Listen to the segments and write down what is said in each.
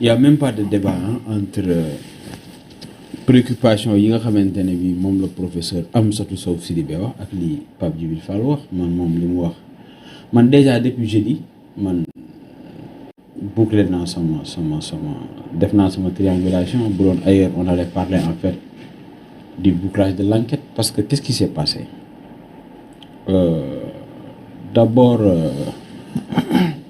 y a même pas de débat entre préoccupation yi nga xamante ne bi moom la professeur Amsatou Sow Sidibé wax ak li Pape Djibril Fall wax man moom li mu wax man déjà depuis jeudi man bouclé naa sama def naa sama triangulation bu doon ailleurs on allait parler en fait du bouclage de l'enquête parce que qu'est-ce qui s'est passé d'abord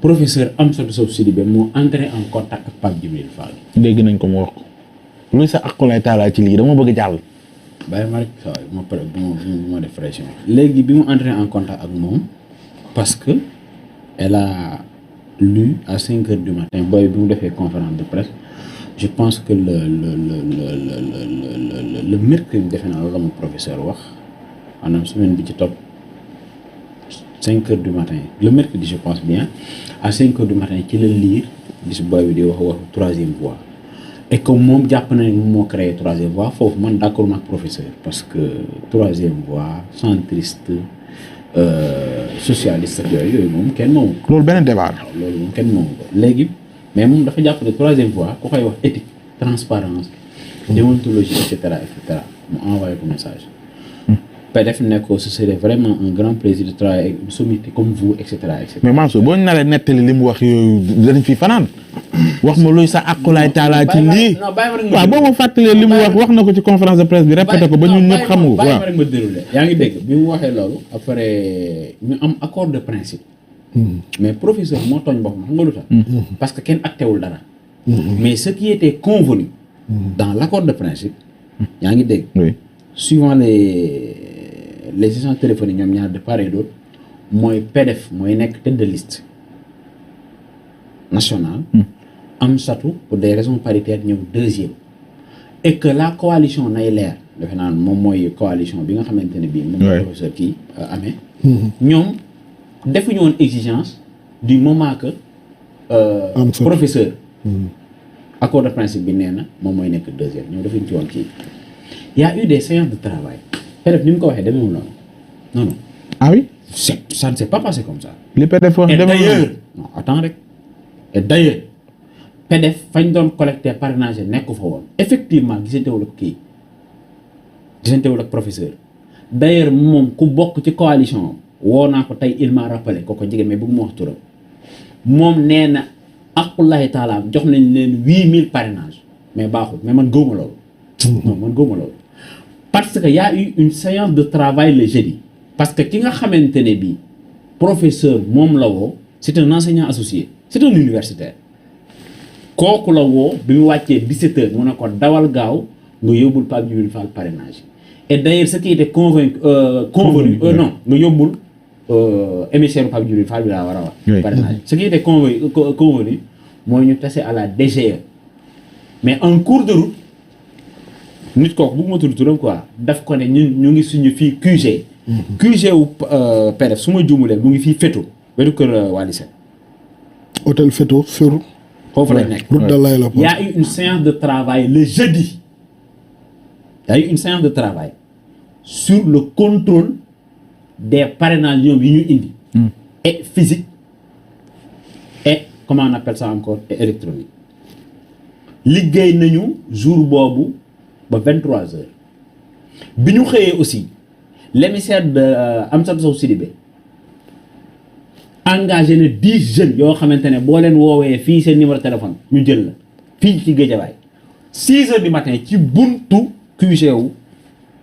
professeur Amsatou Sow Sidibé moo entré en contact ak Pape Djibril Fall. dégg nañ ko mu wax ko luy sa aqulay taalaa ci lii dama bëgg jàll. bàyyi ma rek saa bu ma pare bu ma def pression. léegi bi mu entré en contact ak moom parce que elle a lu à 5 heures du matin booy bi mu defee conférence de presse je pense que le mercredi defe naa loolu la ma professeur wax maanaam semaine bi ci topp 5 heures du matin le mercredi je pense bien à 5 heures du matin ci la lire gis booy bi di wax troisième voie et que moom jàpp na ne moom moo créé troisième voie foofu man d'accord ak professeur parce que troisième voie centriste socialiste ak yooyu moom kenn moomu ko. loolu beneen débat la. waaw loolu moom kenn moomu ko léegi mais moom dafa jàpp ne troisième voie ku koy wax éthique transparence déontologie et cetera mu envoyé ko message. PDF ne ko ce serait vraiment un grand plaisir de travailler avec une sommité comme vous et cetera et cetera. mais Mansour boo ñu naree nettali li mu wax yooyu danañ fi fanaan wax ma luy sa aqulaay taalaa ci lii. waaw boo ma fàttalee li mu wax na ko ci conférence de presse bi répété ko ba ñun ñëpp xam nga. waaw bàyyi ma rek ma déroulé yaa ngi dégg bi mu waxee loolu après ñu am accord de principe. mais professeur moo tooñ boppam xam nga lu tax. parce que kenn actéwul dara. mais ce qui était convenu. dans l'accord de principe. yaa ngi dégg. oui suivant les échanges téléphoniques ñoom ñaar de part et d'autre mooy PDF mooy nekk tête de liste nationale. Amsatou pour des raisons paritaires ñëw deuxième. et que la coalition nay leer defe naa moom mooy coalition bi nga xamante ne bii. moom mooy professeur kii amee. ñoom defuñu woon exigence du moment que. professeur. accord de principe bi nee na moom mooy nekk deuxième ñoom defuñu ci woon kii. y a eu des séances de travail. PDF ni mu ko waxee demeewul noonu non. ah oui. ça ne s'est pas passé comme ça. li PDF wax et demeewul d'ailleurs non attends rek et d'ailleurs PDF fañ doon collecté parrainage nekk fa woon effectivement gisantewul ak kii gisantewul ak professeur d'ailleurs moom ku bokk ci coalition woo naa ko tey il m'a rappelé ko jege mais bëgg mu wax turam moom nee na aqullahi taala jox nañ leen 8000 parrainage mais baaxul mais man gëwuma loolu. non man gëwuma loolu. parce que y a eu une séance de travail le jeudi parce que ki nga xamante ne bii professeur moom la woo c'est un enseignant associé c'est un universitaire kooku la woo bi mu wàccee 17h mu ne ko dawal gaaw nga yóbbul Pape Djibril Fall parrainage et d'ailleurs ce qui était convenu non nga yóbbul émissaire Pape Djibril Fall bi laa war a wax parrainage ce qui était convenu mooy ñu tase à la DGE mais en cours de route nit kooku bëgguma tudd turam quoi daf ko ne ñu ngi suñu fii QG. QG wu PDF su ma juumulee mu ngi fii Feto wetu kër Wally Seck. hôtel Feto sur. foofu lañ nekk route de l'aéroport. y a eu une séance de travail le jeudi. y a eu une séance de travail sur le contrôle des parrainages ñoom yi ñu indi. et physique et comment on appelle ça encore et électronique. liggéey nañu jour boobu. ba 23h bi ñu xëyee aussi l'émissaire de Amsatou Sow Sidibé engagé na 10 jeunes yoo xamante ne boo leen woowee fii seen numéro téléphone ñu jël la fii ci Guédiawaye 6h du matin ci buntu QG wu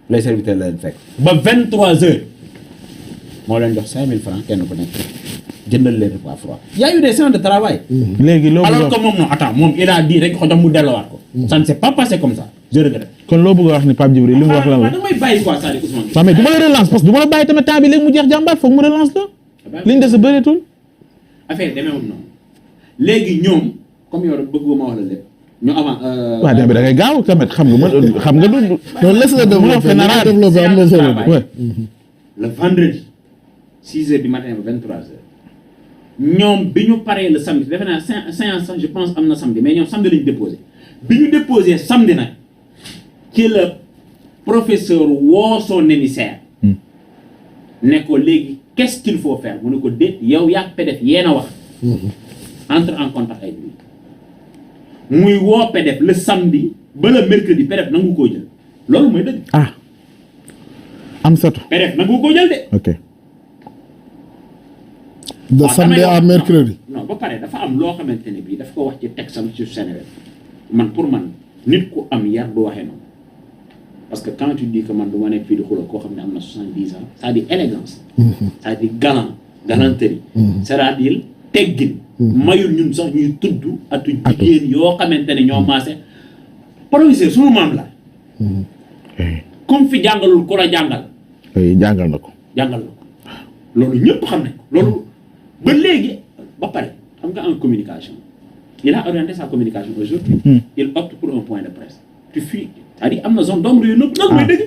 les serviteurs la leen fekk ba 23h moo leen jox 5000 francs kenn ku nekk jëndal leen repas froid. y a eu des séances de travail. léegi loolu alors que moom non attends moom il a dit rek ko jox mu delluwaat ko. ça ne s'est pas passé comme ça je regrette. kon loo bëgg a wax ni Pape Djibril li mu wax lan la. damay bàyyi quoi ça Ousmane. waaw mais du ma la relance parce que du ma la bàyyi tamit temps bi léegi mu jeex jàmbaar foog mu relance la. liñ des a bëreetul. affaire demeewul noonu léegi ñoom comme yow bëgguma wax la lépp ñu avant. waaw da ngay gaaw tamit xam nga man xam nga du. non laisse la développer am na solo. le vendredi 6h du matin ba 23h ñoom bi ñu paree le samedi defe naa séance je pense am na samedi mais ñoom samedi lañu déposé bi ñu déposé samedi nag ci la professeur woo son émissaire ne ko léegi qu'est-ce qu'il faut faire mu ne ko déet yow yaa PDF yéen a wax entre en contact avec lui muy woo PDF le samedi ba le mercredi PDF nangu koo jël loolu mooy dëgg. Amsatou. PDF nangu koo jël de. ok. de samedi à mercredi. non ba pare dafa am loo xamante ne bii dafa ko wax ci texam ci Seneweb man pour man nit ku am yar du waxee noonu parce que quand tu dis que man du ma nekk fii di xuloo koo xam ne am na 70 ans c'est-à-dire élégance. c'est-à-dire galanterie. c'est-à-dire teggin. mayul ñun sax ñuy tudd atu jigéen yoo xamante ne ñoo maase. professeur sunu maam la. comme fi jàngalul ku la jàngal. jàngal na ko. jàngal na ko loolu ñëpp xam nañ ko loolu ba léegi ba pare xam nga en communication il a orienté sa communication aujourd'hui il opte pour un point de presse tu fuis c'est-à-dire am na zone d'ombre yooyu nëpp loolu mooy dëgg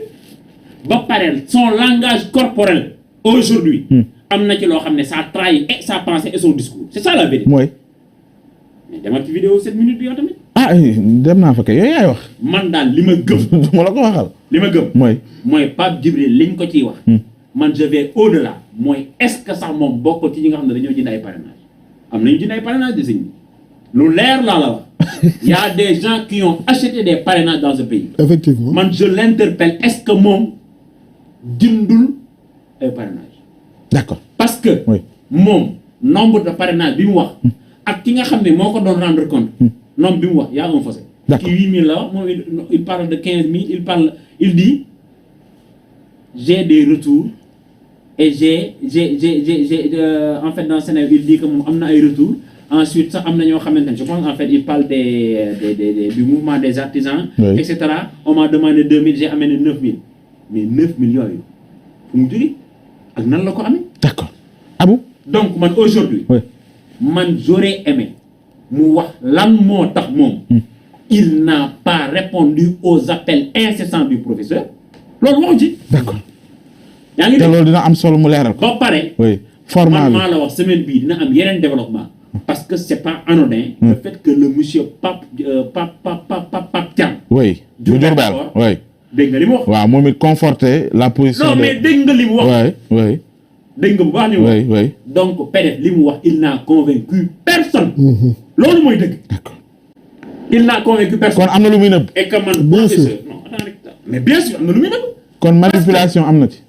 ba pare son langage corporel aujourd'hui am na ci loo xam ne ça trahit et sa pensée et son discours c'est ça la vérité. mooy. mais demal ci vidéo 7 minutes bi yow tamit. dem naa fa kay yooyu yaay wax. man daal li ma gëm. du ma la ko waxal. li ma gëm. mooy Pape Djibril liñ ko ciy wax. man je vais au-delà mooy est-ce que sax moom bokk ci ñi nga xam ne dañoo jënd ay parrainage am nañu jënd ay parrainage de sëñ bi lu leer laa la wax. y a des gens qui ont acheté des parrainages dans ce pays. effectivement man je l'interpelle est-ce que moom jëndul ay parrainage. d'accord parce que. moom nombre de parrainage bi mu wax. ak ki nga xam ne moo ko doon rendre compte. nombre bi mu wax y a un fossé. d'accord ci 8000 la wax moom il parle de 15000 il dit j'ai des retours. Et j'ai en fait dans Sénégal il dit que moom am na ay retours ensuite sax am na ñoo xamante ne je pense en fait il parle du mouvement des artisans. Oui. etc. On m'a demandé 2000 j'ai amené 9000 mais 9000 yooyu fu mu jógee ak nan la ko amee. d'accord Abou. donc man aujourd'hui man j'aurais aimé mu wax lan moo tax moom. il n'a pas répondu aux appels incessants du professeur loolu waxu ci. d'accord. yaa ngi te loolu dina am solo mu leeral ko. ba pare. format man maa la wax semaine bii dina am yeneen développement. parce que c'est pas anodin. le fait que le monsieur Pape Thiam. bu Diourbel dégg nga li mu wax. waaw moom it conforter la position. non mais dégg nga li mu wax. dégg nga bu baax li mu wax. donc peut-être li mu wax il n'a convaincu personne. loolu mooy dëgg. d'accord. il n'a convaincu personne. kon am na lu muy nëbb. et que man professeur non attends rek mais bien sûr am na lu muy nëbb. kon manipulation am na ci.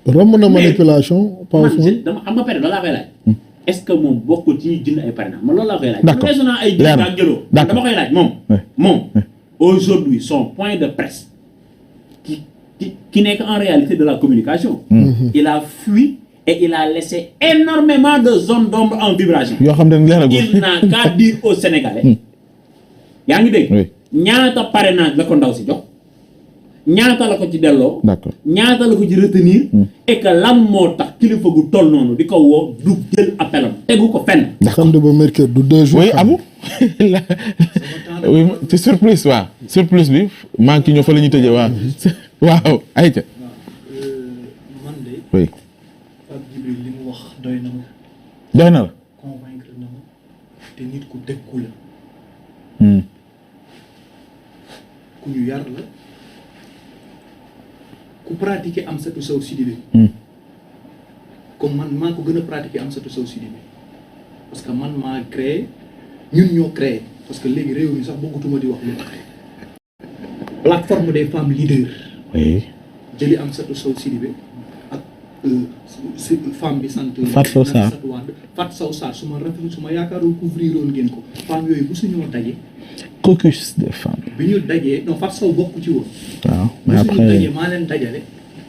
romb na manipulation. man dama xam nga peut-être loolu laa koy laaj. est-ce que moom bokkul ci ñuy jënd ay parrainage man loolu laa koy laaj. d'accord weesu naa ay jënd ak jëloo. dama koy laaj moom. aujourd'hui son point de presse qui n'est qu'en réalité de la communication. Il a fui et il a laissé énormément de zones d'ombre en vibration. yoo xam ne leeragul. il n'a qu'à dire aux Sénégalais. yaa ngi dégg. ñaata parrainage la ko ndaw si jox. ñaata la ko ci delloo. d'accord ñaata la ko ci retenir. et que lan moo tax kilifa gu toll noonu di ko woo du jël appelam tegu ko fenn. samedi ba mercredi du 2 jours. oui Abou. oui ci surprise waaw. surprise bi maa ngi ci ñëw fa la ñuy tëjee waaw. waaw ayca. man de. oui. Pape Djibril li mu wax doy na ma. doy na la. convaincre na ma te nit ku dëkku la. ku ñu yar la. ku pratiquer Amsatou Sow Sidibé. comme man maa ko gën a pratiquer Amsatou Sow Sidibé parce que man maa créé ñun ñoo créé parce que léegi réew mi sax bëggatuma di wax lu tax plateforme des femmes leaders. oui. jëli Amsatou Sow Sidibé ak femme bi sant. Fatou Sow Sarr Fatou Sow Sarr su ma rafetlu su ma yaakaarul couvrir woon ngeen ko femmes yooyu bu suñoo daje. caucus des femmes. bi ñu dajee non Fatou Sow bokk ci woon. waaw mais suñu après dajee maa leen dajale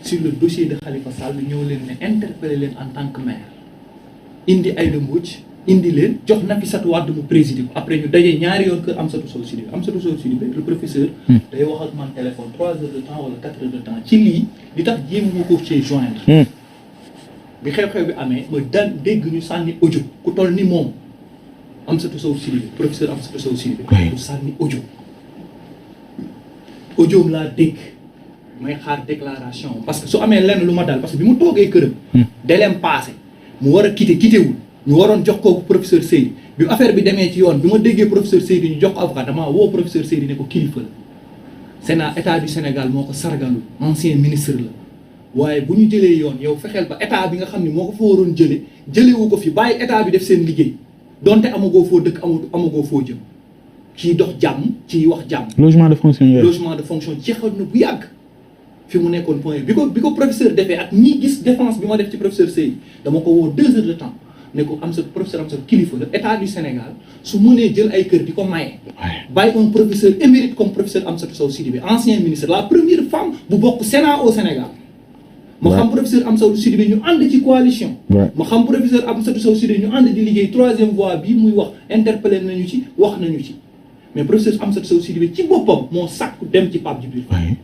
sur le dossier de Khalifa Sall ñëw leen ne interpellé leen en tant que maire indi Aïda Mbodj indi leen jox Nafissatou Wade mu présider ko après ñu dajee ñaari yoon kër Amsatou Sow Sidibé Amsatou Sow Sidibé le professeur day wax ak man téléphone 3 heures de temps wala 4 heures de temps ci lii di tax jéem ma ko cee joindre bi xew-xew bi amee ma daan dégg ñu sànni audio ku toll ni moom Amsatou Sow Sidibé professeur Amsatou Sow Sidibé ku sànni audio audioom laa dégg may xaar déclaration parce que su amee lenn lu ma dal parce que bi mu toogee këram délai passé mu war a quitté wul ñu waroon jox ko professeur Seydi bi affaire bi demee ci yoon bi ma déggee professeur Seydi ñu jox ko avocat damaa woo professeur Seydi ne ko kilifa la Sénat état du Sénégal moo ko sargalu ancien ministre la waaye bu ñu jëlee yoon yow fexeel ba état bi nga xam ne moo ko fa waroon jëlewu ko fi bàyyi état bi def seen liggéey donte amagoo foo dëkk amagoo foo jëm ciy dox jàmm ciy wax jàmm. logement de fonction yooyu. logement de fonction jeexoon na bu yàgg fi mu nekkoon point bi ko professeur defee ak ñi gis défense bi ma def ci professeur Seye dama ko woo 2 heures de temps ne ko professeur Amsatou kilifa la état du Sénégal su mënee jël ay kër di ko maye. bàyyi un professeur émérite comme professeur Amsatou Sow Sidibé ancien ministre la première femme bu bokk Sénat au Sénégal. ma xam professeur Amsatou Sidibé ñu ànd ci coalition. ma xam professeur Amsatou Sow Sidibé ñu ànd di liggéey 3e voie bii muy wax interpellé nañu ci wax nañu ci mais professeur Amsatou Sow Sidibé ci boppam moo sàkku dem ci Pape Djibril Fall.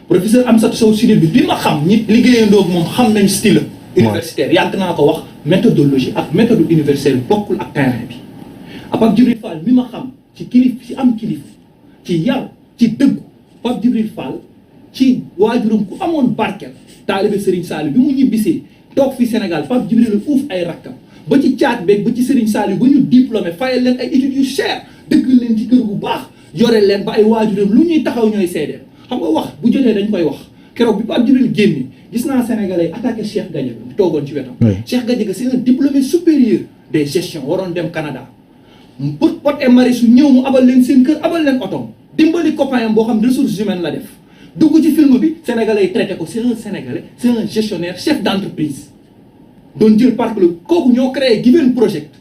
professeur Amsatou Sow Sidibé bi ma xam ñi liggéeyandoo ak moom xam nañ style universitaire yàgg naa ko wax méthodologie ak méthode universitaire bokkul ak terrain bi Pape Djibril Fall mi ma xam ci kilif ci am kilif ci yar ci dëggu Pape Djibril Fall ci waajuram ku amoon barkel taalibe Serigne Saliou bi mu ñibbisee toog fi Sénégal Pape Djibril la uuf ay rakkam ba ci caat beeg ba ci Serigne Saliou ba ñu diplômé fayal leen ay études yu cher dëkkal leen ci kër bu baax yore leen ba ay waajuram lu ñuy taxaw ñooy seedeel xam nga wax bu jotee dañ koy wax keroog bi Pape Djibril génne gis naa Sénégalais attaqué Cheikh Gadiaga bi toogoon ci wetam. Cheikh Gadiaga c'est un diplômé supérieur des gestions waroon dem Canada Pod et Marichou ñëw mu abal leen seen kër abal leen otom dimbali copain am boo xam ressources humaines la def dugg ci film bi Sénégalais yi traité ko c'est un Sénégalais c'est un gestionnaire chef d'entreprise doon jël parc la kooku ñoo créé Given Project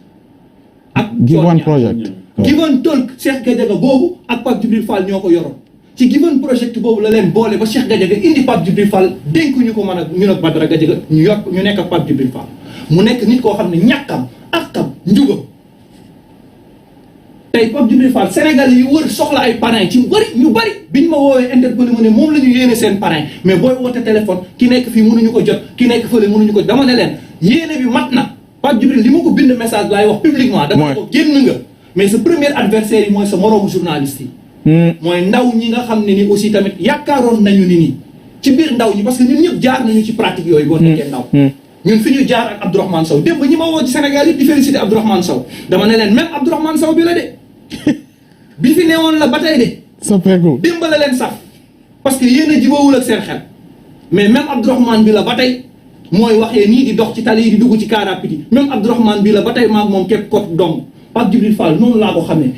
ak Given Project Given Talk Cheikh Gadiaga boobu ak Pape Djibril Fall ñoo ko yoroon ci Given Project boobu la leen boole ba Cheikh Gadiaga indi Pape Djibril Fall dénk ñu ko mën a ñu nag Badara Gadiaga ñu nekk ak Pape Djibril Fall mu nekk nit koo xam ne ñàkkam akam njugam tey Pape Djibril Fall Sénégalais yi wër soxla ay parrain ci ñu bëri biñ ma woowee interpellé ma ne moom la ñu yéene seen parrain mais booy woote téléphone ki nekk fii mënuñu ko jot ki nekk fële mënuñu ko dama ne leen yéene bi mat na Pape Djibril li ma ko bind message laay wax publiquement dama ko génn nga mais sa premier adversaire yi mooy sa moroomu journaliste yi mooy ndaw ñi nga xam ne ni aussi tamit yaakaaroon nañu ni nii ci biir ndaw ñi parce que ñun ñëpp jaar nañu ci pratique yooyu boo nekkee ndaw ñun fi ñu jaar ak Abdourahmane Sow démb ñi ma woo ci Sénégal yi di félicité Abdourahmane Sow dama ne leen même Abdourahmane Sow bi la de bi fi newoon la ba tey de soppeeku démb la leen sax parce que yéen a jiboowul ak seen xel mais même Abdourahmane bi la ba tey mooy waxee nii di dox ci tali yi di dugg ci car rapide yi même Abdourahmane bi la ba tey maag moom képp kot dong Pape Djibril Fall noonu laa ko xamee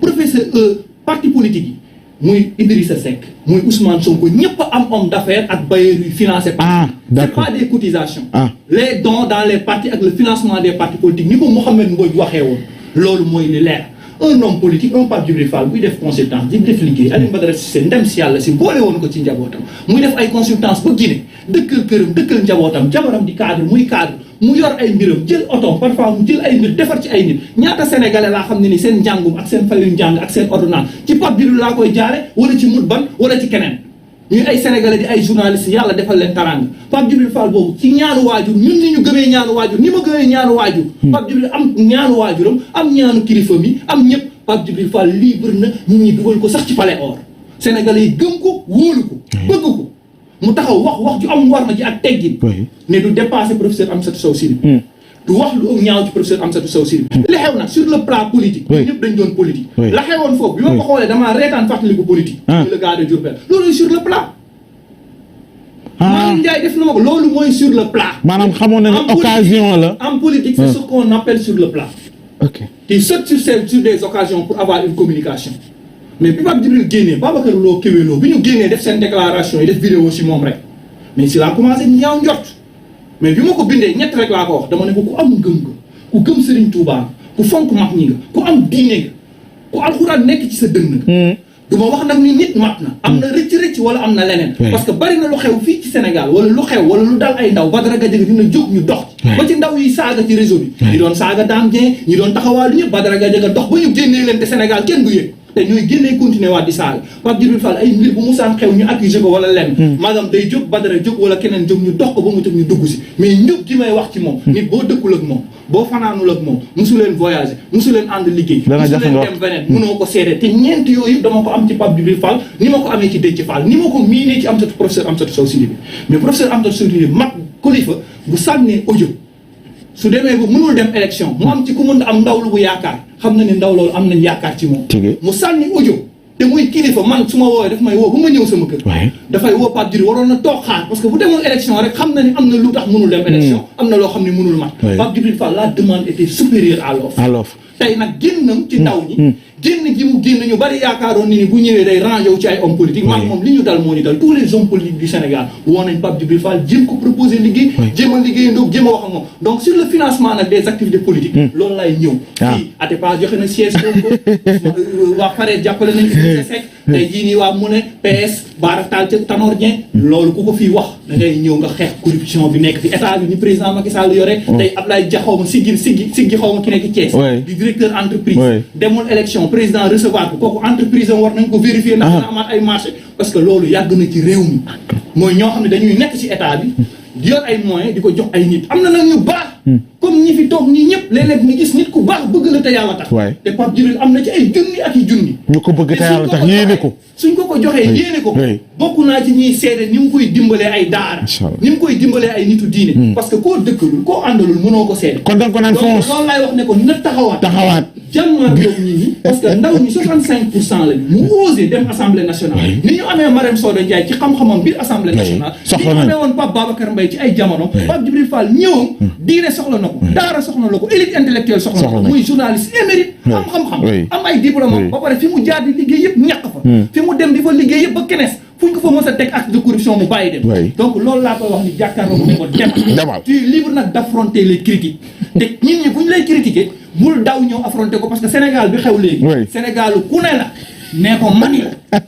professeur parti politique yi muy Idrissa Seck muy Ousmane Sonko ñëpp a am homme d'affaires ak bailleurs yu financé parti c'est pas des cotisations les dons dans les partis ak le financement des partis politiques ni ko Mouhamed Mbodj waxee woon loolu mooy li leer un homme politique un Pape Djibril Fall buy def consultance di def liggéey Alioune Badara Cissé ndem si yàlla si boole woon ko ci njabootam muy def ay consultance ba Guinée dëkkal këram dëkkal njabootam jabaram di cadre muy cadre mu yor ay mbiram jël otom parfois mu jël ay mbir defar ci ay nit ñaata sénégalais laa xam ne ni seen njàngum ak seen fayu njàng ak seen ordonnance ci Pape Djibril laa koy jaare wala ci Moutban wala ci keneen ñuy ay sénégalais di ay journalistes yàlla defal leen taranga Pape Djibril Fall boobu ci ñaanu waajur ñun ni ñu gëmee ñaanu waajur ni ma gëmee ñaanu waajur Pape Djibril am ñaanu waajuram am ñaanu kilifa mi am ñëpp Pape Djibril Fall libre na nit ñi dugal ko sax ci palais or sénégalais yi gëm ko wóolu ko bëgg ko mu taxaw wax ju am war ma ji ak teggin ne du dépasser professeur Amsatou Sow Sidibé du wax lu ñaaw ci professeur Amsatou Sow Sidibé li xew nag sur le plan politique ñëpp dañ doon politique la xewoon foofu bi ma ko xoolee damaa reetaan fàttaliku politique le gars de Diourbel loolu sur le plan Malick Ndiaye def na ma ko loolu mooy sur le plan maanaam xamoon na ne occasion la en politique c'est ce qu'on appelle sur le plan qui saute sur des occasions pour avoir une communication mais bi Pape Djibril génnee Babacar Lo Kewelo bi ñu génnee def seen déclaration yi def vidéo si moom rek mais si laa commencé ñaaw njort mais bi ma ko bindee ñett rek laa ko wax dama ne ko ku am ngëm nga ku gëm Serigne Touba ku fonk mag ñi nga ku am diine nga ku alxuraan nekk ci sa dënn nga du ma wax nag ni nit mat na am na rëcc wala am na leneen parce que bari na lu xew fii ci Sénégal wala lu xew wala lu dal ay ndaw Badara Gadiaga dina jóg ñu dox ba ci ndaw yi saaga ci réseau bi ñi doon saaga Dame Dieng ñi doon taxawaalu ñëpp Badara Gadiaga dox ba ñu génnee leen te Sénégal kenn du yëg te ñooy génnee continuer waat di saaga Pape Djibril Fall ay mbir bu musaan xew ñu accusé ko wala lenn maanaam day jóg Badara jóg wala keneen jóg ñu dox ko ba mu jóg ñu dugg si mais njub gi may wax ci moom nit boo dëkkul ak moom boo fanaanul ak moom musu leen voyager musu leen ànd liggéey musu leen dem beneen mënoo ko seede te ñeent yooyu dama ko am ci Pape Djibril Fall ni ma ko amee ci Déthié Fall ni ma ko miinee ci professeur Amsatou Sow Sidibé mais professeur Amsatou Sow Sidibé mag kilifa bu sànnee audio su demee ba mënul dem élection mu am ci ku mën am ndaw lu bu yaakaar xam na ne ndaw loolu am nañ yaakaar ci moom mu sànni audio te muy kilifa man su ma woowee daf may woo ba ma ñëw sama kër dafay woo Pape Djibril waroon na toog xaar parce que bu demoon élection rek xam na ni am na lu tax mënul dem élection am na loo xam ne mënul mat Pape Djibril Fall la demande était supérieure à l'offre tey nag génnam ci ndaw ñi génn gi mu génn ñu bari yaakaaroon ni bu ñëwee day rangé wu ci ay hommes politiques maag moom li ñu dal moo ñu dal tous les hommes politiques du Sénégal woo nañ Pape Djibril Fall jéem ko proposer liggéey jéem a liggéey ndoog jéem a wax ak moom donc sur le financement nag des activités politiques loolu lay ñëw fii Atepa joxe na siège ko waa Pare jàppale nañ Idrissa Seck tey jii nii waa mu ne PS Bara Tall ca Tanor Dieng loolu ku ko fii wax da ngay ñëw nga xeex corruption bi nekk fi état bi ni président Macky Sall yore tey Abdoulaye Dia xaw ma siggi xaw ma ki nekk Thiès di directeur entreprise demul élection président recevoir ko kooku entreprise am war nañ ko vérifier ndax dina amaat ay marché parce que loolu yàgg na ci réew mi mooy ñoo xam ne dañuy nekk ci état bi di yor ay moyens di ko jox ay nit am na nag ñu baax comme ñi fi toog ñii ñëpp léeg-léeg ñu gis nit ku baax bëgg la te yàlla tax te Pape Djibril am na ci ay junni ak i junni ñu ko bëgg te yàlla tax yéene ko suñ ko joxee yéene ko bokk naa ci ñiy seede ni mu koy dimbalee ay daara ni mu koy dimbalee ay nitu diine parce que koo dëkkalul koo àndalul mënoo ko seede kon danga ko naan fonce loolu laay wax ne ko na taxawaat jàmmaarloog nit ñi parce que ndaw ñi 65% lañu mu osé dem assemblée nationale ni ñu amee Marème Soda Ndiaye ci xam-xamam biir assemblée nationale ni ñu amee woon Pape Babacar Mbaye ci ay jamono Pape Djibril Fall ñëwam diine soxla na ko daara soxla na ko élite intellectuelle soxla na ko muy journaliste émérite am xam-xam am ay diplôme ba pare fi mu jaar di liggéey yëpp ñàkk fa fi mu dem di fa liggéey yëpp ba kenes fu ñu ko fa mës a teg acte de corruption mu bàyyi dem donc loolu laa koy wax ni jàkkaarloo ne ko demal tu es libre nag d'affronter les critiques te nit ñi bu ñu lay critiquer bul daw ñëw affronter ko parce que Sénégal bi xew léegi Sénégal ku ne la nee ko mani la